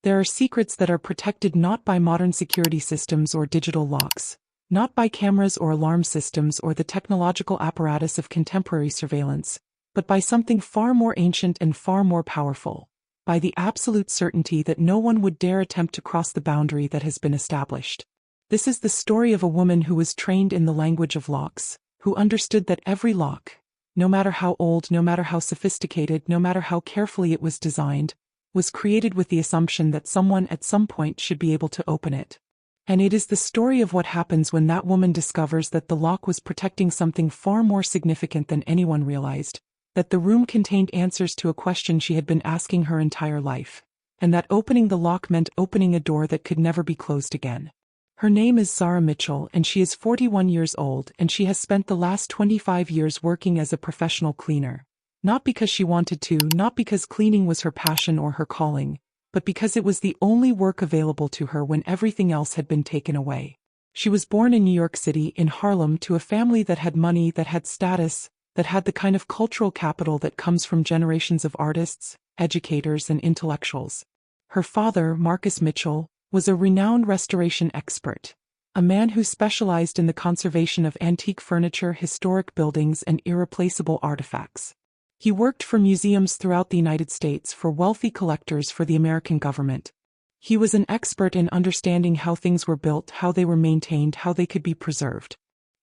There are secrets that are protected not by modern security systems or digital locks, not by cameras or alarm systems or the technological apparatus of contemporary surveillance, but by something far more ancient and far more powerful, by the absolute certainty that no one would dare attempt to cross the boundary that has been established. This is the story of a woman who was trained in the language of locks, who understood that every lock, no matter how old, no matter how sophisticated, no matter how carefully it was designed, was created with the assumption that someone at some point should be able to open it. And it is the story of what happens when that woman discovers that the lock was protecting something far more significant than anyone realized, that the room contained answers to a question she had been asking her entire life, and that opening the lock meant opening a door that could never be closed again. Her name is Zara Mitchell, and she is 41 years old, and she has spent the last 25 years working as a professional cleaner. Not because she wanted to, not because cleaning was her passion or her calling, but because it was the only work available to her when everything else had been taken away. She was born in New York City, in Harlem, to a family that had money, that had status, that had the kind of cultural capital that comes from generations of artists, educators, and intellectuals. Her father, Marcus Mitchell, was a renowned restoration expert, a man who specialized in the conservation of antique furniture, historic buildings, and irreplaceable artifacts. He worked for museums throughout the United States, for wealthy collectors, for the American government. He was an expert in understanding how things were built, how they were maintained, how they could be preserved.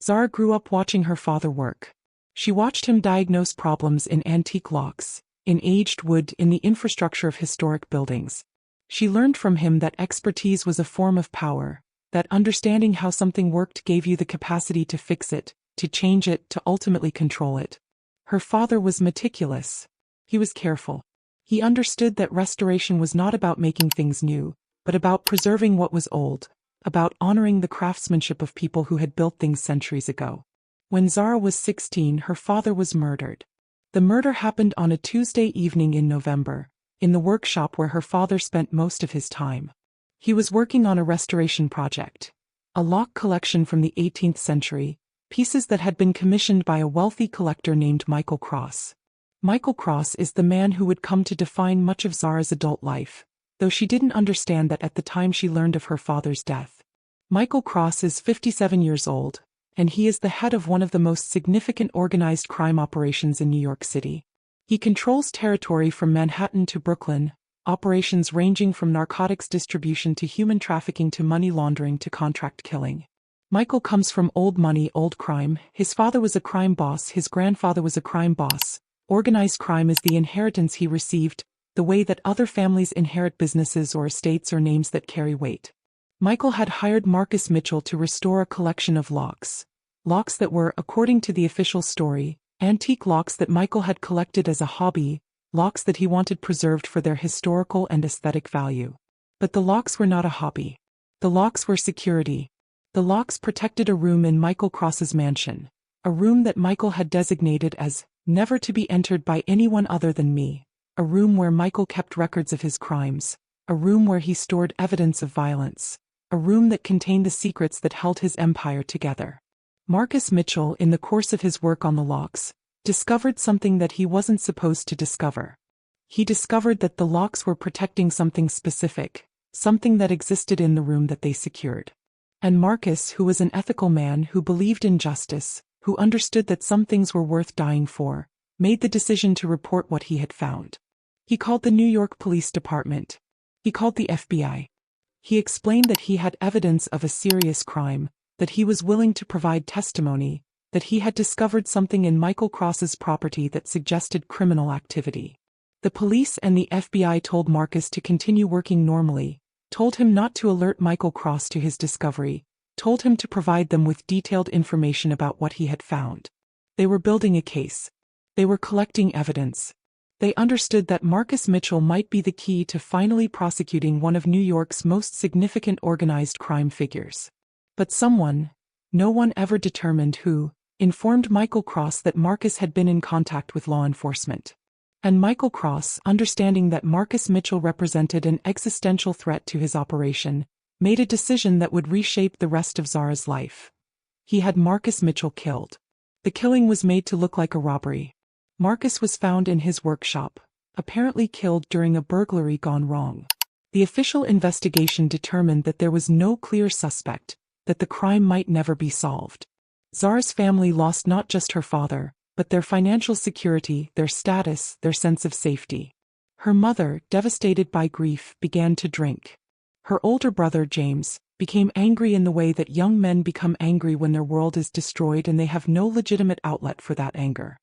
Zara grew up watching her father work. She watched him diagnose problems in antique locks, in aged wood, in the infrastructure of historic buildings. She learned from him that expertise was a form of power, that understanding how something worked gave you the capacity to fix it, to change it, to ultimately control it. Her father was meticulous. He was careful. He understood that restoration was not about making things new, but about preserving what was old, about honoring the craftsmanship of people who had built things centuries ago. When Zara was 16, her father was murdered. The murder happened on a Tuesday evening in November, in the workshop where her father spent most of his time. He was working on a restoration project, a lock collection from the 18th century, pieces that had been commissioned by a wealthy collector named Michael Cross. Michael Cross is the man who would come to define much of Zara's adult life, though she didn't understand that at the time she learned of her father's death. Michael Cross is 57 years old, and he is the head of one of the most significant organized crime operations in New York City. He controls territory from Manhattan to Brooklyn, operations ranging from narcotics distribution to human trafficking to money laundering to contract killing. Michael comes from old money, old crime. His father was a crime boss, his grandfather was a crime boss. Organized crime is the inheritance he received, the way that other families inherit businesses or estates or names that carry weight. Michael had hired Marcus Mitchell to restore a collection of locks. Locks that were, according to the official story, antique locks that Michael had collected as a hobby, locks that he wanted preserved for their historical and aesthetic value. But the locks were not a hobby. The locks were security. The locks protected a room in Michael Cross's mansion, a room that Michael had designated as never to be entered by anyone other than me, a room where Michael kept records of his crimes, a room where he stored evidence of violence, a room that contained the secrets that held his empire together. Marcus Mitchell, in the course of his work on the locks, discovered something that he wasn't supposed to discover. He discovered that the locks were protecting something specific, something that existed in the room that they secured. And Marcus, who was an ethical man who believed in justice, who understood that some things were worth dying for, made the decision to report what he had found. He called the New York Police Department. He called the FBI. He explained that he had evidence of a serious crime, that he was willing to provide testimony, that he had discovered something in Michael Cross's property that suggested criminal activity. The police and the FBI told Marcus to continue working normally, told him not to alert Michael Cross to his discovery, told him to provide them with detailed information about what he had found. They were building a case. They were collecting evidence. They understood that Marcus Mitchell might be the key to finally prosecuting one of New York's most significant organized crime figures. But someone, no one ever determined who, informed Michael Cross that Marcus had been in contact with law enforcement. And Michael Cross, understanding that Marcus Mitchell represented an existential threat to his operation, made a decision that would reshape the rest of Zara's life. He had Marcus Mitchell killed. The killing was made to look like a robbery. Marcus was found in his workshop, apparently killed during a burglary gone wrong. The official investigation determined that there was no clear suspect, that the crime might never be solved. Zara's family lost not just her father, but their financial security, their status, their sense of safety. Her mother, devastated by grief, began to drink. Her older brother, James, became angry in the way that young men become angry when their world is destroyed and they have no legitimate outlet for that anger.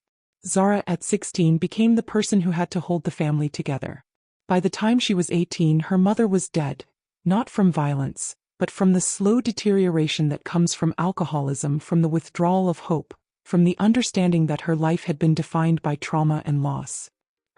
Zara, at 16, became the person who had to hold the family together. By the time she was 18, her mother was dead, not from violence, but from the slow deterioration that comes from alcoholism, from the withdrawal of hope, from the understanding that her life had been defined by trauma and loss.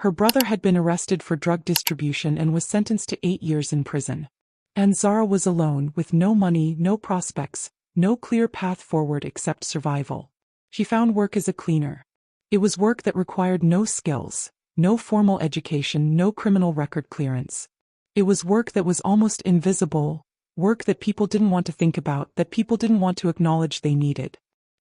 Her brother had been arrested for drug distribution and was sentenced to 8 years in prison. And Zara was alone, with no money, no prospects, no clear path forward except survival. She found work as a cleaner. It was work that required no skills, no formal education, no criminal record clearance. It was work that was almost invisible, work that people didn't want to think about, that people didn't want to acknowledge they needed.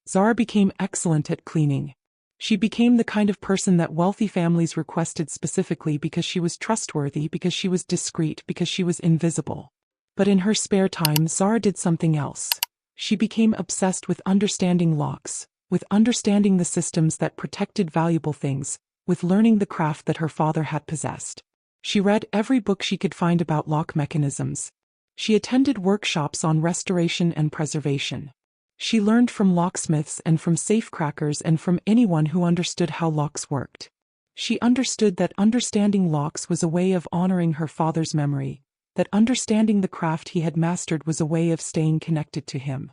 Zara became excellent at cleaning. She became the kind of person that wealthy families requested specifically because she was trustworthy, because she was discreet, because she was invisible. But in her spare time, Zara did something else. She became obsessed with understanding locks, with understanding the systems that protected valuable things, with learning the craft that her father had possessed. She read every book she could find about lock mechanisms. She attended workshops on restoration and preservation. She learned from locksmiths and from safecrackers and from anyone who understood how locks worked. She understood that understanding locks was a way of honoring her father's memory, that understanding the craft he had mastered was a way of staying connected to him.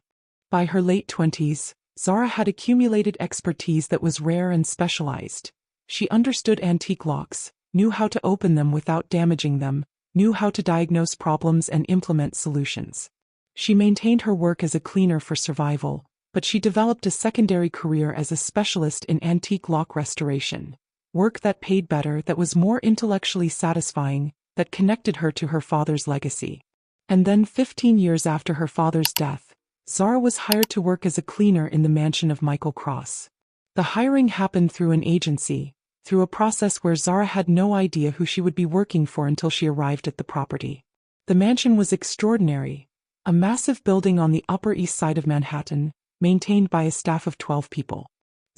By her late 20s, Zara had accumulated expertise that was rare and specialized. She understood antique locks, knew how to open them without damaging them, knew how to diagnose problems and implement solutions. She maintained her work as a cleaner for survival, but she developed a secondary career as a specialist in antique lock restoration. Work that paid better, that was more intellectually satisfying, that connected her to her father's legacy. And then 15 years after her father's death, Zara was hired to work as a cleaner in the mansion of Michael Cross. The hiring happened through an agency, through a process where Zara had no idea who she would be working for until she arrived at the property. The mansion was extraordinary, a massive building on the Upper East Side of Manhattan, maintained by a staff of 12 people.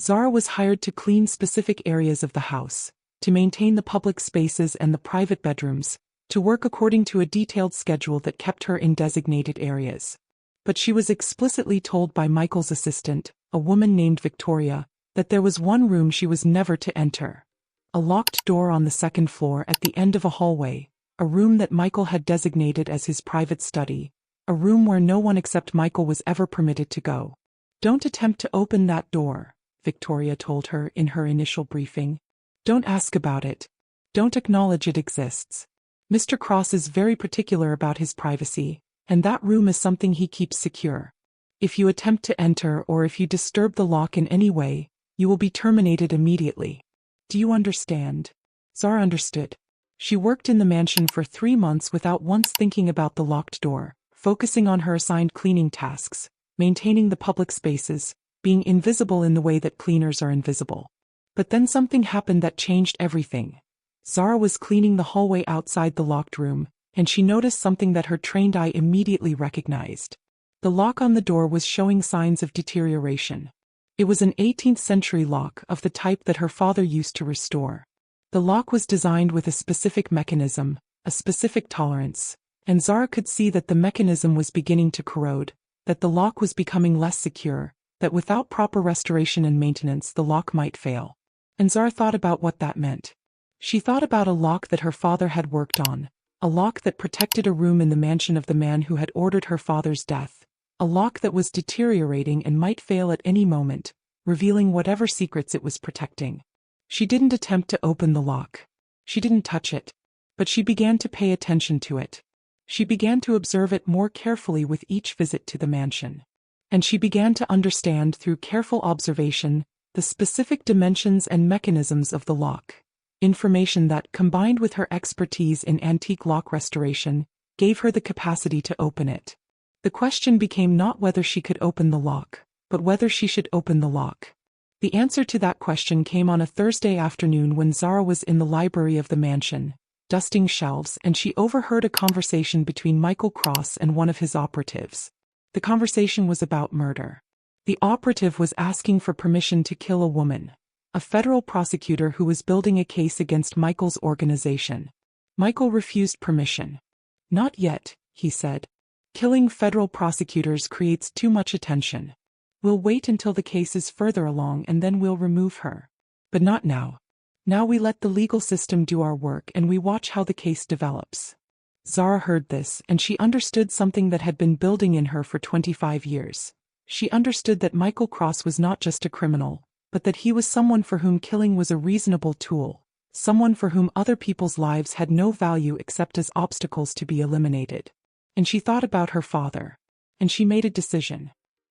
Zara was hired to clean specific areas of the house, to maintain the public spaces and the private bedrooms, to work according to a detailed schedule that kept her in designated areas. But she was explicitly told by Michael's assistant, a woman named Victoria, that there was one room she was never to enter. A locked door on the second floor at the end of a hallway, a room that Michael had designated as his private study, a room where no one except Michael was ever permitted to go. "Don't attempt to open that door," Victoria told her in her initial briefing. "Don't ask about it. Don't acknowledge it exists. Mr. Cross is very particular about his privacy, and that room is something he keeps secure. If you attempt to enter or if you disturb the lock in any way, you will be terminated immediately. Do you understand?" Zara understood. She worked in the mansion for 3 months without once thinking about the locked door, focusing on her assigned cleaning tasks, maintaining the public spaces, being invisible in the way that cleaners are invisible. But then something happened that changed everything. Zara was cleaning the hallway outside the locked room, and she noticed something that her trained eye immediately recognized. The lock on the door was showing signs of deterioration. It was an 18th century lock of the type that her father used to restore. The lock was designed with a specific mechanism, a specific tolerance, and Zara could see that the mechanism was beginning to corrode, that the lock was becoming less secure, that without proper restoration and maintenance the lock might fail. And Zara thought about what that meant. She thought about a lock that her father had worked on, a lock that protected a room in the mansion of the man who had ordered her father's death, a lock that was deteriorating and might fail at any moment, revealing whatever secrets it was protecting. She didn't attempt to open the lock. She didn't touch it. But she began to pay attention to it. She began to observe it more carefully with each visit to the mansion. And she began to understand through careful observation the specific dimensions and mechanisms of the lock. Information that, combined with her expertise in antique lock restoration, gave her the capacity to open it. The question became not whether she could open the lock, but whether she should open the lock. The answer to that question came on a Thursday afternoon when Zara was in the library of the mansion, dusting shelves, and she overheard a conversation between Michael Cross and one of his operatives. The conversation was about murder. The operative was asking for permission to kill a woman, a federal prosecutor who was building a case against Michael's organization. Michael refused permission. "Not yet," he said. "Killing federal prosecutors creates too much attention. We'll wait until the case is further along and then we'll remove her. But not now. Now we let the legal system do our work and we watch how the case develops." Zara heard this, and she understood something that had been building in her for 25 years. She understood that Michael Cross was not just a criminal, but that he was someone for whom killing was a reasonable tool, someone for whom other people's lives had no value except as obstacles to be eliminated. And she thought about her father. And she made a decision.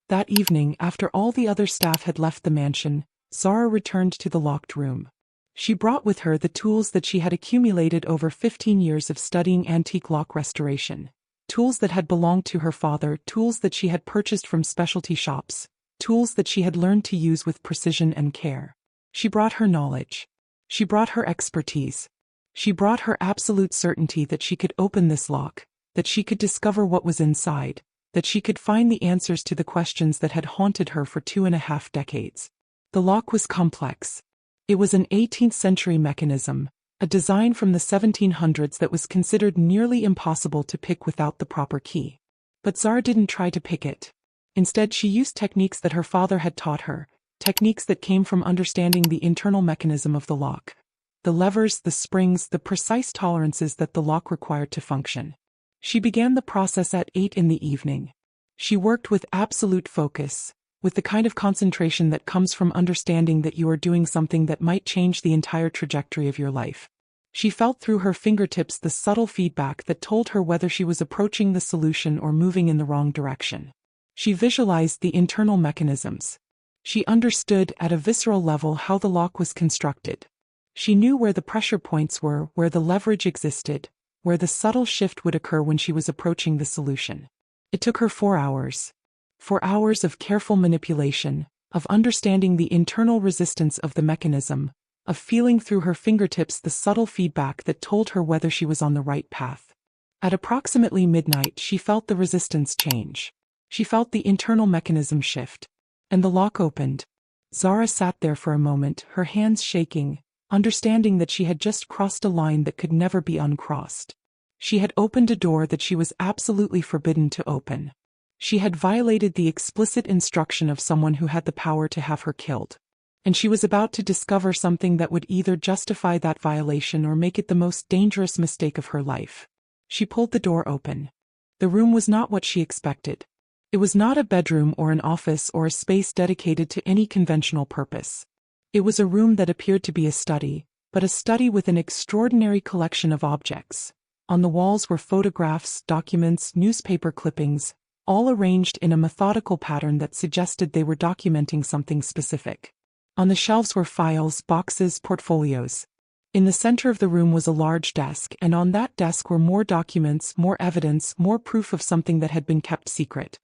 That evening, after all the other staff had left the mansion, Zara returned to the locked room. She brought with her the tools that she had accumulated over 15 years of studying antique lock restoration. Tools that had belonged to her father, tools that she had purchased from specialty shops, tools that she had learned to use with precision and care. She brought her knowledge. She brought her expertise. She brought her absolute certainty that she could open this lock, that she could discover what was inside, that she could find the answers to the questions that had haunted her for 2.5 decades. The lock was complex. It was an 18th-century mechanism, a design from the 1700s that was considered nearly impossible to pick without the proper key. But Zara didn't try to pick it. Instead, she used techniques that her father had taught her, techniques that came from understanding the internal mechanism of the lock. The levers, the springs, the precise tolerances that the lock required to function. She began the process at 8 in the evening. She worked with absolute focus, with the kind of concentration that comes from understanding that you are doing something that might change the entire trajectory of your life. She felt through her fingertips the subtle feedback that told her whether she was approaching the solution or moving in the wrong direction. She visualized the internal mechanisms. She understood at a visceral level how the lock was constructed. She knew where the pressure points were, where the leverage existed, where the subtle shift would occur when she was approaching the solution. It took her 4 hours. 4 hours of careful manipulation, of understanding the internal resistance of the mechanism, of feeling through her fingertips the subtle feedback that told her whether she was on the right path. At approximately midnight, she felt the resistance change. She felt the internal mechanism shift. And the lock opened. Zara sat there for a moment, her hands shaking, understanding that she had just crossed a line that could never be uncrossed. She had opened a door that she was absolutely forbidden to open. She had violated the explicit instruction of someone who had the power to have her killed. And she was about to discover something that would either justify that violation or make it the most dangerous mistake of her life. She pulled the door open. The room was not what she expected. It was not a bedroom or an office or a space dedicated to any conventional purpose. It was a room that appeared to be a study, but a study with an extraordinary collection of objects. On the walls were photographs, documents, newspaper clippings, all arranged in a methodical pattern that suggested they were documenting something specific. On the shelves were files, boxes, portfolios. In the center of the room was a large desk, and on that desk were more documents, more evidence, more proof of something that had been kept secret.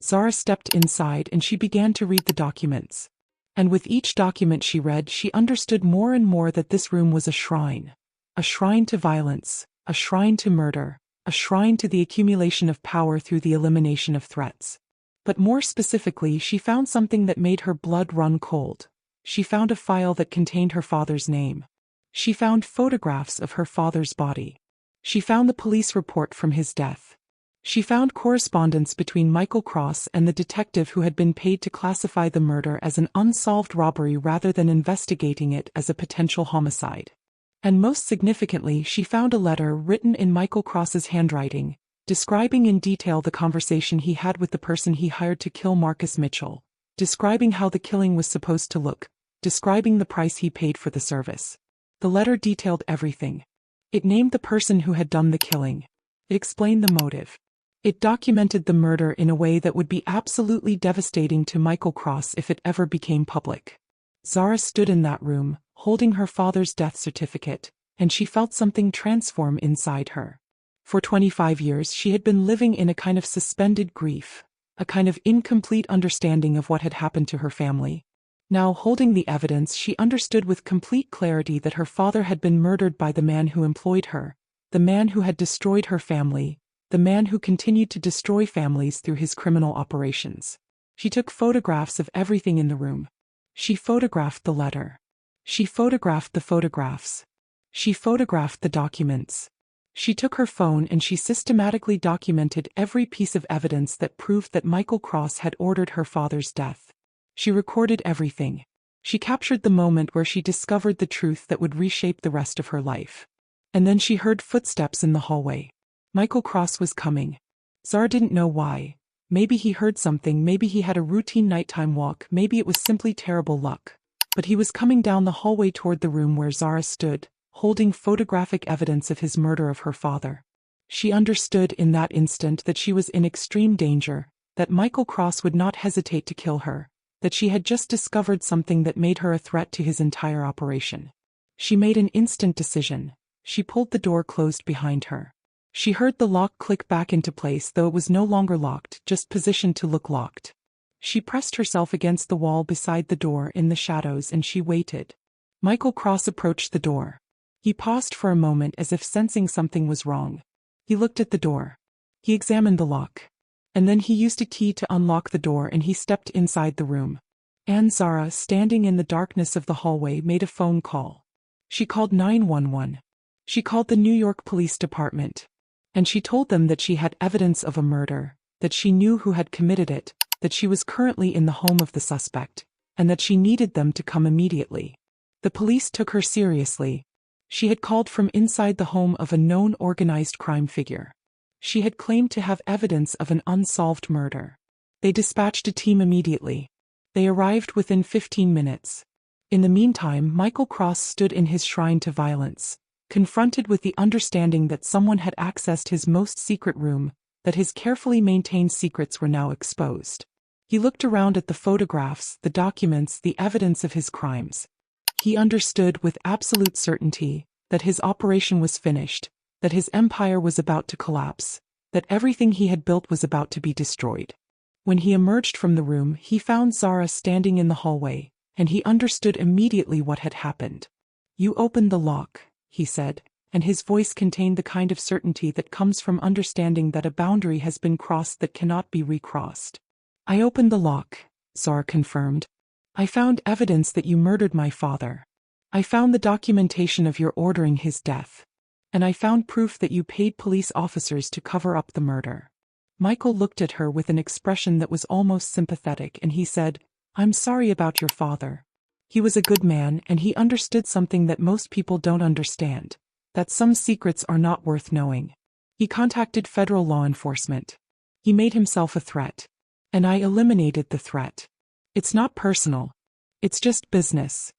Zara stepped inside and she began to read the documents. And with each document she read, she understood more and more that this room was a shrine to violence, a shrine to murder, a shrine to the accumulation of power through the elimination of threats. But more specifically, she found something that made her blood run cold. She found a file that contained her father's name. She found photographs of her father's body. She found the police report from his death. She found correspondence between Michael Cross and the detective who had been paid to classify the murder as an unsolved robbery rather than investigating it as a potential homicide. And most significantly, she found a letter written in Michael Cross's handwriting, describing in detail the conversation he had with the person he hired to kill Marcus Mitchell, describing how the killing was supposed to look, describing the price he paid for the service. The letter detailed everything. It named the person who had done the killing. It explained the motive. It documented the murder in a way that would be absolutely devastating to Michael Cross if it ever became public. Zara stood in that room, holding her father's death certificate, and she felt something transform inside her. For 25 years she had been living in a kind of suspended grief, a kind of incomplete understanding of what had happened to her family. Now, holding the evidence, she understood with complete clarity that her father had been murdered by the man who employed her, the man who had destroyed her family, the man who continued to destroy families through his criminal operations. She took photographs of everything in the room. She photographed the letter. She photographed the photographs. She photographed the documents. She took her phone and she systematically documented every piece of evidence that proved that Michael Cross had ordered her father's death. She recorded everything. She captured the moment where she discovered the truth that would reshape the rest of her life. And then she heard footsteps in the hallway. Michael Cross was coming. Zara didn't know why. Maybe he heard something, maybe he had a routine nighttime walk, maybe it was simply terrible luck. But he was coming down the hallway toward the room where Zara stood, holding photographic evidence of his murder of her father. She understood in that instant that she was in extreme danger, that Michael Cross would not hesitate to kill her, that she had just discovered something that made her a threat to his entire operation. She made an instant decision. She pulled the door closed behind her. She heard the lock click back into place, though it was no longer locked, just positioned to look locked. She pressed herself against the wall beside the door in the shadows and she waited. Michael Cross approached the door. He paused for a moment as if sensing something was wrong. He looked at the door. He examined the lock. And then he used a key to unlock the door and he stepped inside the room. Zara, standing in the darkness of the hallway, made a phone call. She called 911. She called the New York Police Department. And she told them that she had evidence of a murder, that she knew who had committed it, that she was currently in the home of the suspect, and that she needed them to come immediately. The police took her seriously. She had called from inside the home of a known organized crime figure. She had claimed to have evidence of an unsolved murder. They dispatched a team immediately. They arrived within 15 minutes. In the meantime, Michael Cross stood in his shrine to violence, confronted with the understanding that someone had accessed his most secret room, that his carefully maintained secrets were now exposed. He looked around at the photographs, the documents, the evidence of his crimes. He understood with absolute certainty that his operation was finished, that his empire was about to collapse, that everything he had built was about to be destroyed. When he emerged from the room, he found Zara standing in the hallway, and he understood immediately what had happened. "You opened the lock," he said, and his voice contained the kind of certainty that comes from understanding that a boundary has been crossed that cannot be recrossed. "I opened the lock," Zara confirmed. "I found evidence that you murdered my father. I found the documentation of your ordering his death. And I found proof that you paid police officers to cover up the murder." Michael looked at her with an expression that was almost sympathetic and he said, "I'm sorry about your father. He was a good man and he understood something that most people don't understand, that some secrets are not worth knowing. He contacted federal law enforcement. He made himself a threat. And I eliminated the threat. It's not personal. It's just business."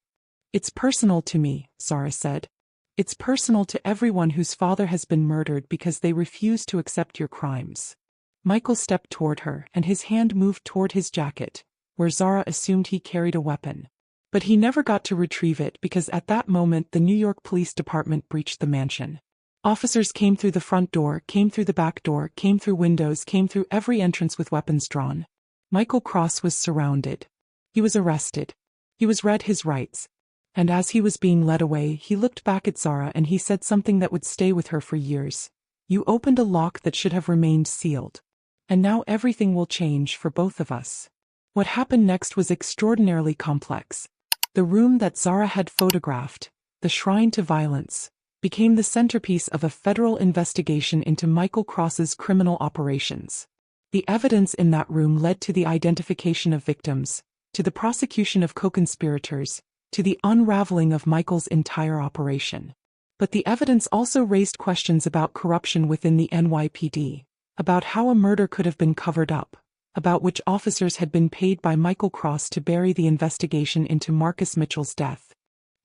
"It's personal to me," Zara said. "It's personal to everyone whose father has been murdered because they refuse to accept your crimes." Michael stepped toward her and his hand moved toward his jacket, where Zara assumed he carried a weapon. But he never got to retrieve it because at that moment the New York Police Department breached the mansion. Officers came through the front door, came through the back door, came through windows, came through every entrance with weapons drawn. Michael Cross was surrounded. He was arrested. He was read his rights. And as he was being led away, he looked back at Zara and he said something that would stay with her for years. "You opened a lock that should have remained sealed. And now everything will change for both of us." What happened next was extraordinarily complex. The room that Zara had photographed, the shrine to violence, became the centerpiece of a federal investigation into Michael Cross's criminal operations. The evidence in that room led to the identification of victims, to the prosecution of co-conspirators, to the unraveling of Michael's entire operation. But the evidence also raised questions about corruption within the NYPD, about how a murder could have been covered up, about which officers had been paid by Michael Cross to bury the investigation into Marcus Mitchell's death.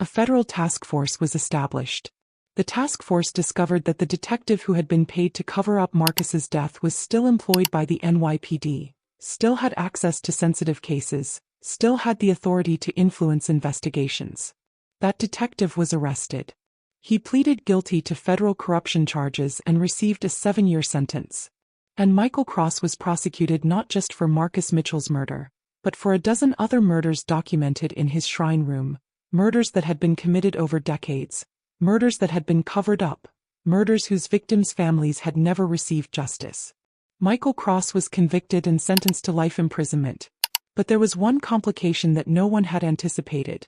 A federal task force was established. The task force discovered that the detective who had been paid to cover up Marcus's death was still employed by the NYPD, still had access to sensitive cases, still had the authority to influence investigations. That detective was arrested. He pleaded guilty to federal corruption charges and received a 7-year sentence. And Michael Cross was prosecuted not just for Marcus Mitchell's murder, but for a dozen other murders documented in his shrine room, murders that had been committed over decades, murders that had been covered up, murders whose victims' families had never received justice. Michael Cross was convicted and sentenced to life imprisonment. But there was one complication that no one had anticipated.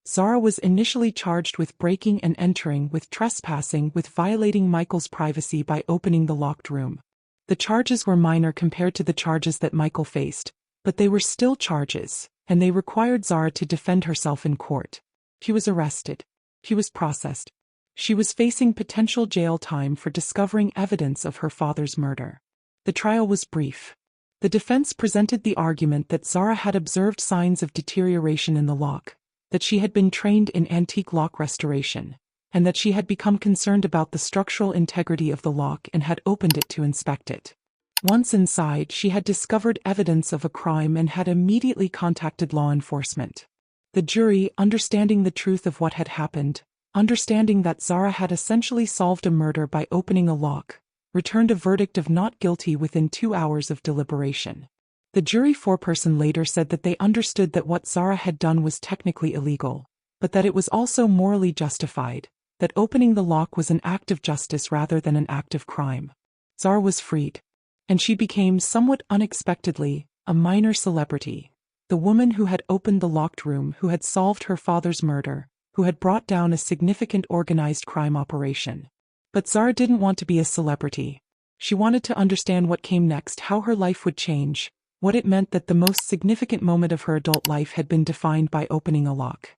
Zara was initially charged with breaking and entering, with trespassing, with violating Michael's privacy by opening the locked room. The charges were minor compared to the charges that Michael faced, but they were still charges, and they required Zara to defend herself in court. She was arrested. She was processed. She was facing potential jail time for discovering evidence of her father's murder. The trial was brief. The defense presented the argument that Zara had observed signs of deterioration in the lock, that she had been trained in antique lock restoration, and that she had become concerned about the structural integrity of the lock and had opened it to inspect it. Once inside, she had discovered evidence of a crime and had immediately contacted law enforcement. The jury, understanding the truth of what had happened, understanding that Zara had essentially solved a murder by opening a lock, returned a verdict of not guilty within 2 hours of deliberation. The jury foreperson later said that they understood that what Zara had done was technically illegal, but that it was also morally justified, that opening the lock was an act of justice rather than an act of crime. Zara was freed. And she became, somewhat unexpectedly, a minor celebrity. The woman who had opened the locked room, who had solved her father's murder, who had brought down a significant organized crime operation. But Zara didn't want to be a celebrity. She wanted to understand what came next, how her life would change, what it meant that the most significant moment of her adult life had been defined by opening a lock.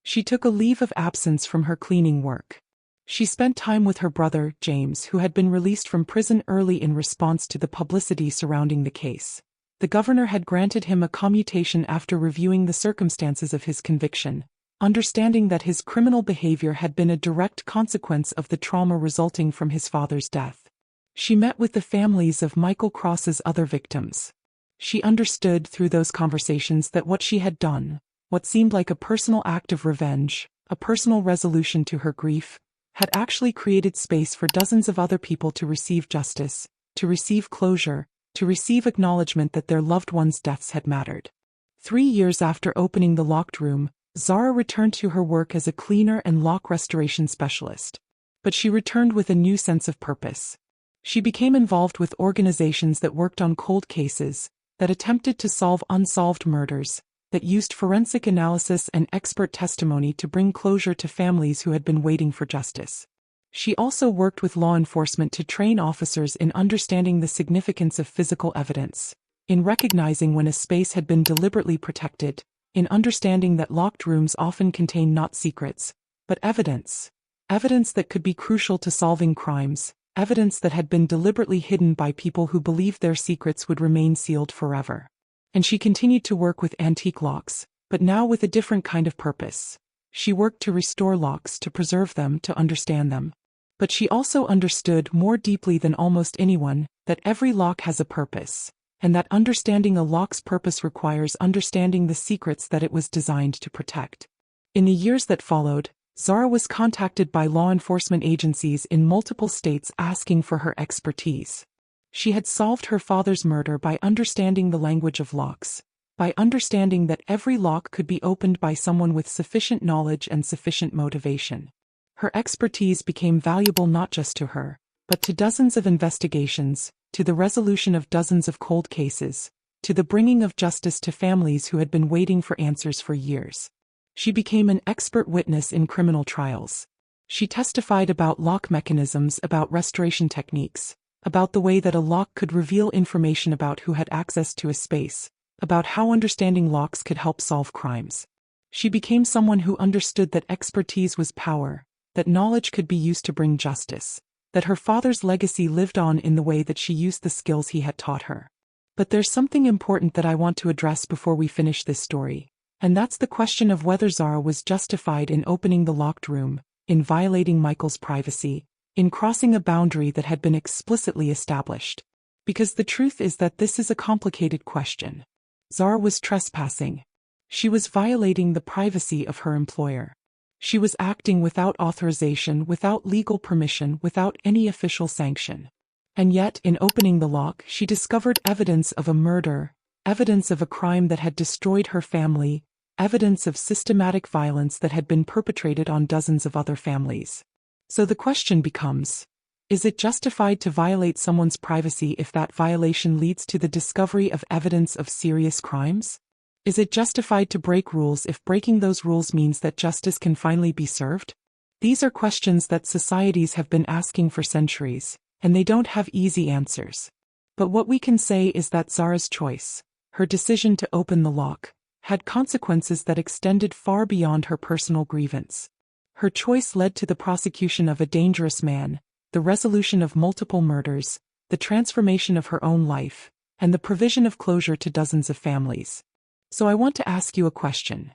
She took a leave of absence from her cleaning work. She spent time with her brother, James, who had been released from prison early in response to the publicity surrounding the case. The governor had granted him a commutation after reviewing the circumstances of his conviction, understanding that his criminal behavior had been a direct consequence of the trauma resulting from his father's death. She met with the families of Michael Cross's other victims. She understood through those conversations that what she had done, what seemed like a personal act of revenge, a personal resolution to her grief, had actually created space for dozens of other people to receive justice, to receive closure, to receive acknowledgement that their loved ones' deaths had mattered. 3 years after opening the locked room, Zara returned to her work as a cleaner and lock restoration specialist. But she returned with a new sense of purpose. She became involved with organizations that worked on cold cases, that attempted to solve unsolved murders, that used forensic analysis and expert testimony to bring closure to families who had been waiting for justice. She also worked with law enforcement to train officers in understanding the significance of physical evidence, in recognizing when a space had been deliberately protected, in understanding that locked rooms often contain not secrets, but evidence. Evidence that could be crucial to solving crimes, evidence that had been deliberately hidden by people who believed their secrets would remain sealed forever. And she continued to work with antique locks, but now with a different kind of purpose. She worked to restore locks, to preserve them, to understand them. But she also understood more deeply than almost anyone that every lock has a purpose, and that understanding a lock's purpose requires understanding the secrets that it was designed to protect. In the years that followed, Zara was contacted by law enforcement agencies in multiple states asking for her expertise. She had solved her father's murder by understanding the language of locks, by understanding that every lock could be opened by someone with sufficient knowledge and sufficient motivation. Her expertise became valuable not just to her, but to dozens of investigations, to the resolution of dozens of cold cases, to the bringing of justice to families who had been waiting for answers for years. She became an expert witness in criminal trials. She testified about lock mechanisms, about restoration techniques, about the way that a lock could reveal information about who had access to a space, about how understanding locks could help solve crimes. She became someone who understood that expertise was power, that knowledge could be used to bring justice, that her father's legacy lived on in the way that she used the skills he had taught her. But there's something important that I want to address before we finish this story, and that's the question of whether Zara was justified in opening the locked room, in violating Michael's privacy, in crossing a boundary that had been explicitly established. Because the truth is that this is a complicated question. Zara was trespassing. She was violating the privacy of her employer. She was acting without authorization, without legal permission, without any official sanction. And yet, in opening the lock, she discovered evidence of a murder, evidence of a crime that had destroyed her family, evidence of systematic violence that had been perpetrated on dozens of other families. So the question becomes, Is it justified to violate someone's privacy if that violation leads to the discovery of evidence of serious crimes? Is it justified to break rules if breaking those rules means that justice can finally be served? These are questions that societies have been asking for centuries, and they don't have easy answers. But what we can say is that Zara's choice, her decision to open the lock, had consequences that extended far beyond her personal grievance. Her choice led to the prosecution of a dangerous man, the resolution of multiple murders, the transformation of her own life, and the provision of closure to dozens of families. So I want to ask you a question.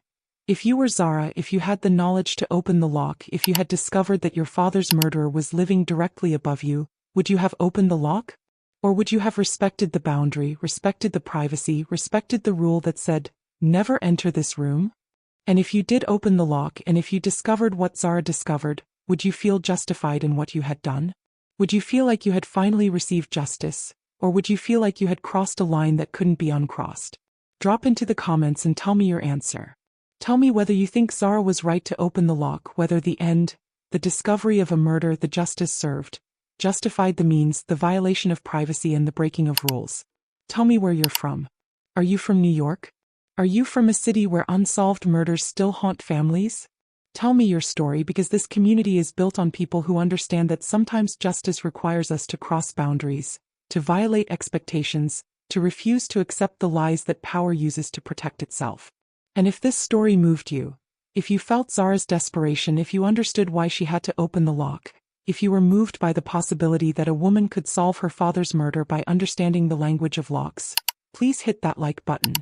If you were Zara, if you had the knowledge to open the lock, if you had discovered that your father's murderer was living directly above you, would you have opened the lock? Or would you have respected the boundary, respected the privacy, respected the rule that said, never enter this room? And if you did open the lock and if you discovered what Zara discovered, would you feel justified in what you had done? Would you feel like you had finally received justice? Or would you feel like you had crossed a line that couldn't be uncrossed? Drop into the comments and tell me your answer. Tell me whether you think Zara was right to open the lock, whether the end, the discovery of a murder, the justice served, justified the means, the violation of privacy and the breaking of rules. Tell me where you're from. Are you from New York? Are you from a city where unsolved murders still haunt families? Tell me your story, because this community is built on people who understand that sometimes justice requires us to cross boundaries, to violate expectations, to refuse to accept the lies that power uses to protect itself. And if this story moved you, if you felt Zara's desperation, if you understood why she had to open the lock, if you were moved by the possibility that a woman could solve her father's murder by understanding the language of locks, please hit that like button.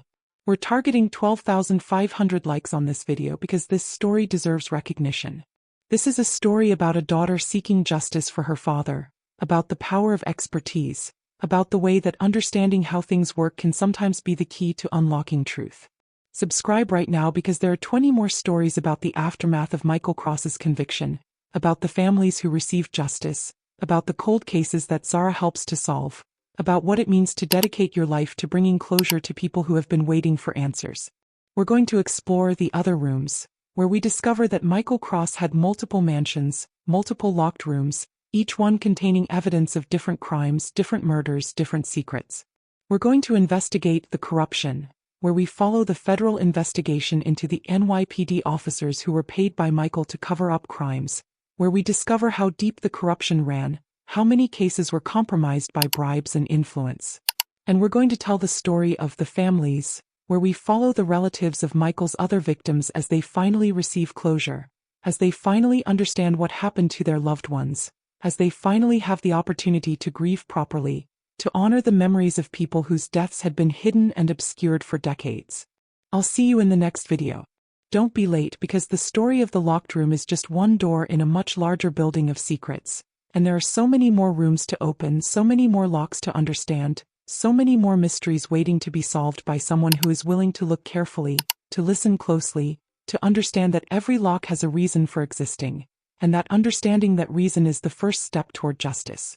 We're targeting 12,500 likes on this video because this story deserves recognition. This is a story about a daughter seeking justice for her father, about the power of expertise, about the way that understanding how things work can sometimes be the key to unlocking truth. Subscribe right now because there are 20 more stories about the aftermath of Michael Cross's conviction, about the families who received justice, about the cold cases that Zara helps to solve, about what it means to dedicate your life to bringing closure to people who have been waiting for answers. We're going to explore the other rooms, where we discover that Michael Cross had multiple mansions, multiple locked rooms, each one containing evidence of different crimes, different murders, different secrets. We're going to investigate the corruption, where we follow the federal investigation into the NYPD officers who were paid by Michael to cover up crimes, where we discover how deep the corruption ran, how many cases were compromised by bribes and influence. And we're going to tell the story of the families, where we follow the relatives of Michael's other victims as they finally receive closure, as they finally understand what happened to their loved ones, as they finally have the opportunity to grieve properly, to honor the memories of people whose deaths had been hidden and obscured for decades. I'll see you in the next video. Don't be late, because the story of the locked room is just one door in a much larger building of secrets. And there are so many more rooms to open, so many more locks to understand, so many more mysteries waiting to be solved by someone who is willing to look carefully, to listen closely, to understand that every lock has a reason for existing, and that understanding that reason is the first step toward justice.